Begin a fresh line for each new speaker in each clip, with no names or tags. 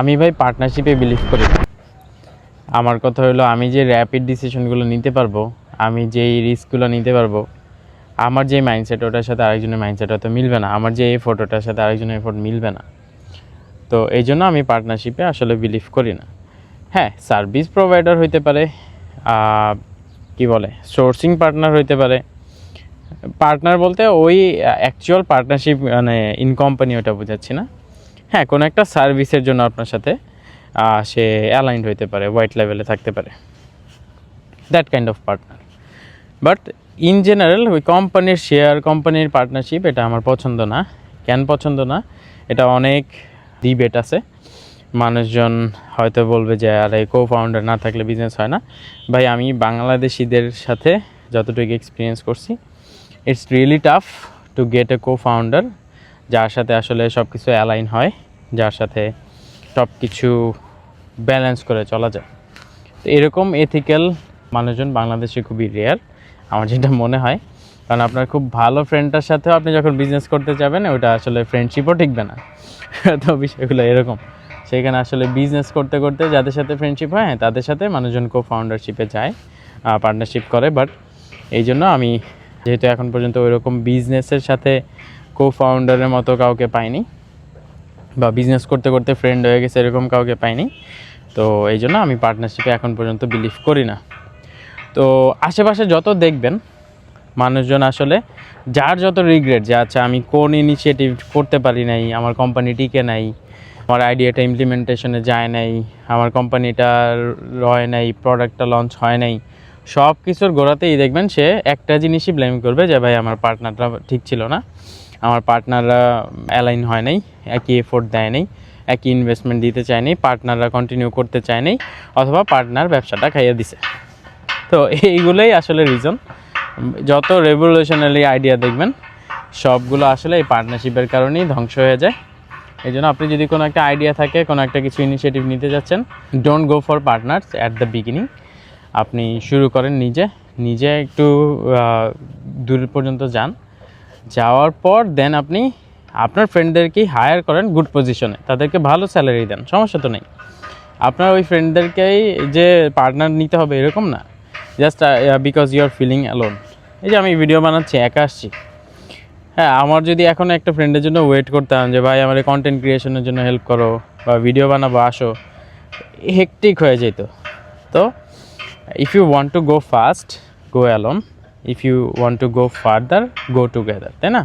আমি ভাই পার্টনারশিপে বিলিভ করি না। আমার কথা হলো আমি যে র্যাপিড ডিসিশনগুলো নিতে পারবো, আমি যেই রিস্কগুলো নিতে পারবো, আমার যে মাইন্ডসেট ওটার সাথে আরেকজনের মাইন্ডসেট হয়তো মিলবে না, আমার যে এফোর্ট ওটার সাথে আরেকজনের এফোর্ট মিলবে না। তো এই জন্য আমি পার্টনারশিপে আসলে বিলিভ করি না। হ্যাঁ, সার্ভিস প্রোভাইডার হইতে পারে, কি বলে সোর্সিং পার্টনার হইতে পারে। পার্টনার বলতে ওই অ্যাকচুয়াল পার্টনারশিপ মানে ইন কোম্পানি ওটা বোঝাচ্ছি না। হ্যাঁ, কোনো একটা সার্ভিসের জন্য আপনার সাথে সে অ্যালাইন্ড হইতে পারে, হোয়াইট লেভেলে থাকতে পারে, that kind of partner. But in general ওই কোম্পানির শেয়ার, কোম্পানির পার্টনারশিপ এটা আমার পছন্দ না। কেন পছন্দ না, এটা অনেক ডিবেট আছে। মানুষজন হয়তো বলবে যে আর এই কো ফাউন্ডার না থাকলে বিজনেস হয় না। ভাই, আমি বাংলাদেশিদের সাথে যতটুকু এক্সপিরিয়েন্স করছি, it's really tough to get A co founder যার সাথে আসলে সব কিছু অ্যালাইন হয়, যার সাথে সব কিছু ব্যালেন্স করে চলা যায়। তো এরকম এথিক্যাল মানুষজন বাংলাদেশে খুবই রেয়ার আমার যেটা মনে হয়। কারণ আপনার খুব ভালো ফ্রেন্ডটার সাথেও আপনি যখন বিজনেস করতে যাবেন, ওটা আসলে ফ্রেন্ডশিপও টিকবে না। তো বিষয়গুলো এরকম। সেখানে আসলে বিজনেস করতে করতে যাদের সাথে ফ্রেন্ডশিপ হয়, তাদের সাথে মানুষজন কো ফাউন্ডারশিপে যায়, পার্টনারশিপ করে। বাট এই জন্য আমি যেহেতু এখন পর্যন্ত ওইরকম বিজনেসের সাথে কো ফাউন্ডারের মতো কাউকে পাইনি, বা বিজনেস করতে করতে ফ্রেন্ড হয়ে গেছে এরকম কাউকে পাইনি, তো এই জন্য আমি পার্টনারশিপে এখন পর্যন্ত বিলিভ করি না। তো আশেপাশে যত দেখবেন মানুষজন আসলে যার যত রিগ্রেট যে আচ্ছা আমি কোন ইনিশিয়েটিভ করতে পারি নাই, আমার কোম্পানি টিকে নাই, আমার আইডিয়াটা ইমপ্লিমেন্টেশনে যায় নাই, আমার কোম্পানিটা রয় নাই, প্রোডাক্টটা লঞ্চ হয় নাই, সব কিছুর গোড়াতেই দেখবেন সে একটা জিনিসই ব্লেম করবে যে ভাই আমার পার্টনারটা ঠিক ছিল না, আমার পার্টনাররা অ্যালাইন হয় নাই, একই এফোর্ট দেয় নাই, একই ইনভেস্টমেন্ট দিতে চায় নাই, পার্টনাররা কন্টিনিউ করতে চায় নাই, অথবা পার্টনার ব্যবসাটা খাইয়ে দিছে। তো এইগুলোই আসলে রিজন। যত রেভলিউশনারি আইডিয়া দেখবেন সবগুলো আসলে এই পার্টনারশিপের কারণেই ধ্বংস হয়ে যায়। এই জন্য আপনি যদি কোনো একটা আইডিয়া থাকে, কোনো একটা কিছু ইনিশিয়েটিভ নিতে যাচ্ছেন, don't go for partners at the beginning. আপনি শুরু করেন নিজে একটু দূর পর্যন্ত যান, যাওয়ার পর দেন আপনি আপনার ফ্রেন্ডদেরকেই হায়ার করেন গুড পজিশনে, তাদেরকে ভালো স্যালারি দেন, সমস্যা তো নেই। আপনার ওই ফ্রেন্ডদেরকেই যে পার্টনার নিতে হবে এরকম না, just because you are feeling alone. এই যে আমি ভিডিও বানাচ্ছি, একা আসছি, হ্যাঁ, আমার যদি এখন একটা ফ্রেন্ডের জন্য ওয়েট করতাম যে ভাই আমার কন্টেন্ট ক্রিয়েশনের জন্য হেল্প করো বা ভিডিও বানাবো আসো, হেকটিক হয়ে যেত। তো if you want to go fast, go alone. If you want to go further, go together, তাই না?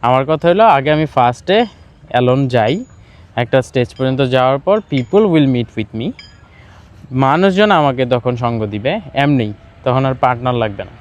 আমার কথা হলো আগে আমি ফার্স্টে অ্যালোন যাই, একটা স্টেজ পর্যন্ত যাওয়ার পর people will meet with me, মানুষজন আমাকে তখন সঙ্গ দিবে, এমনি তখন আর পার্টনার লাগবে না।